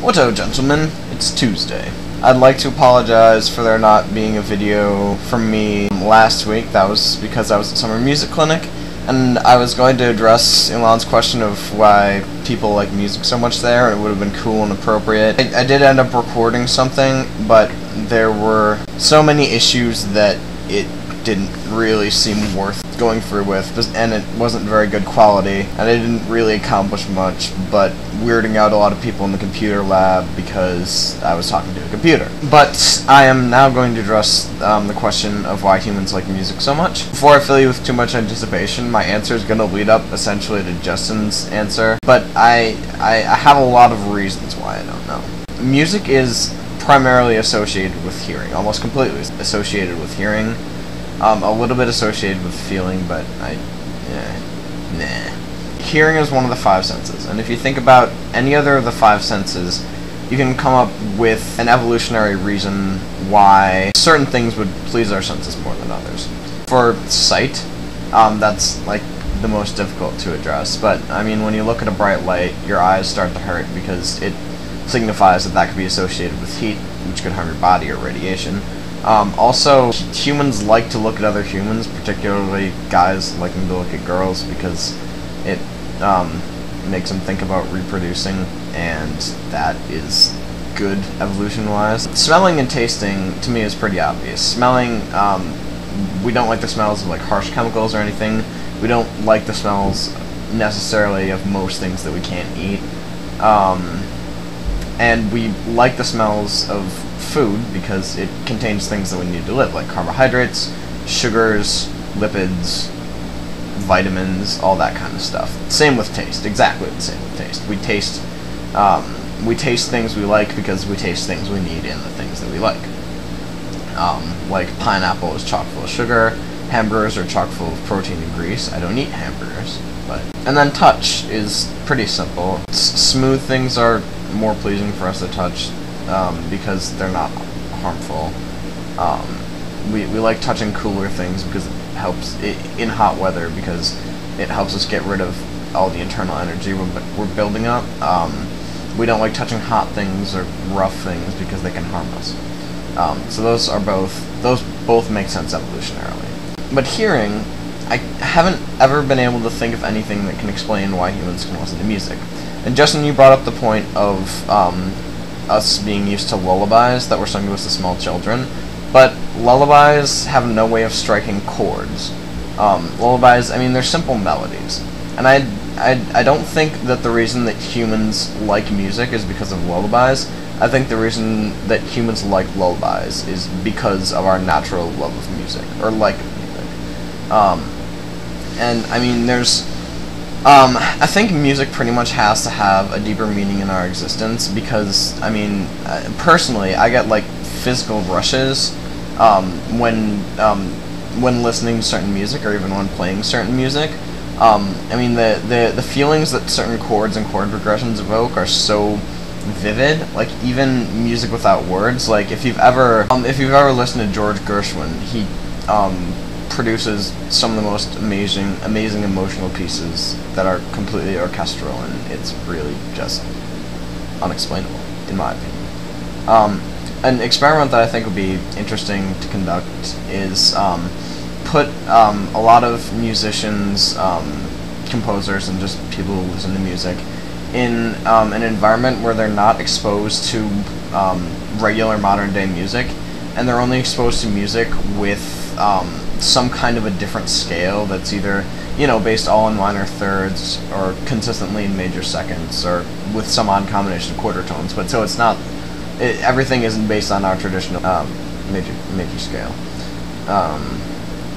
What's gentlemen? It's Tuesday. I'd like to apologize for there not being a video from me last week. That was because I was at summer music clinic, and I was going to address Elon's question of why people like music so much there, and it would have been cool and appropriate. I did end up recording something, but there were so many issues that it didn't really seem worth going through with, and it wasn't very good quality, and I didn't really accomplish much but weirding out a lot of people in the computer lab because I was talking to a computer. But I am now going to address the question of why humans like music so much. Before I fill you with too much anticipation, my answer is going to lead up essentially to Justin's answer, but I have a lot of reasons why I don't know. Music is primarily associated with hearing, almost completely associated with hearing. A little bit associated with feeling, but nah. Hearing is one of the five senses, and if you think about any other of the five senses, you can come up with an evolutionary reason why certain things would please our senses more than others. For sight, that's like the most difficult to address, but I mean, when you look at a bright light, your eyes start to hurt because it signifies that could be associated with heat, which could harm your body, or radiation. Also, humans like to look at other humans, particularly guys liking to look at girls, because it makes them think about reproducing, and that is good evolution-wise. Smelling and tasting, to me, is pretty obvious. Smelling, we don't like the smells of like harsh chemicals or anything. We don't like the smells necessarily of most things that we can't eat. And we like the smells of food because it contains things that we need to live, like carbohydrates, sugars, lipids, vitamins, all that kind of stuff. Same with taste, exactly the same with taste. We taste things we like because we taste things we need in the things that we like. Like pineapple is chock full of sugar, hamburgers are chock full of protein and grease. I don't eat hamburgers, but... And then touch is pretty simple. Smooth things are more pleasing for us to touch because they're not harmful. We like touching cooler things because it helps in hot weather, because it helps us get rid of all the internal energy we're building up. We don't like touching hot things or rough things because they can harm us. So those both make sense evolutionarily. But hearing, I haven't ever been able to think of anything that can explain why humans can listen to music. And Justin, you brought up the point of us being used to lullabies that were sung to us as small children, but lullabies have no way of striking chords. Lullabies, I mean, they're simple melodies, and I don't think that the reason that humans like music is because of lullabies. I think the reason that humans like lullabies is because of our natural love of music, or like music. And I mean, there's I think music pretty much has to have a deeper meaning in our existence, because, I mean, personally, I get, like, physical rushes when listening to certain music, or even when playing certain music. I mean, the feelings that certain chords and chord progressions evoke are so vivid, like, even music without words. Like, if you've ever listened to George Gershwin, he, produces some of the most amazing emotional pieces that are completely orchestral, and it's really just unexplainable, in my opinion. An experiment that I think would be interesting to conduct is put a lot of musicians, composers, and just people who listen to music in an environment where they're not exposed to regular modern-day music, and they're only exposed to music with some kind of a different scale that's either, you know, based all in minor thirds, or consistently in major seconds, or with some odd combination of quarter tones. But so it's not, everything isn't based on our traditional major scale.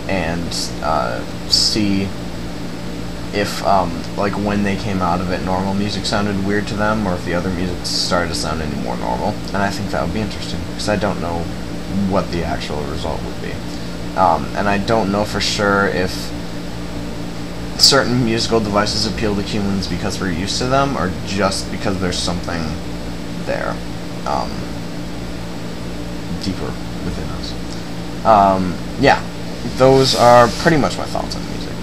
And see if, like, when they came out of it, normal music sounded weird to them, or if the other music started to sound any more normal. And I think that would be interesting, because I don't know what the actual result would be. And I don't know for sure if certain musical devices appeal to humans because we're used to them, or just because there's something there, deeper within us. Yeah, those are pretty much my thoughts on music.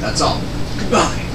That's all. Goodbye.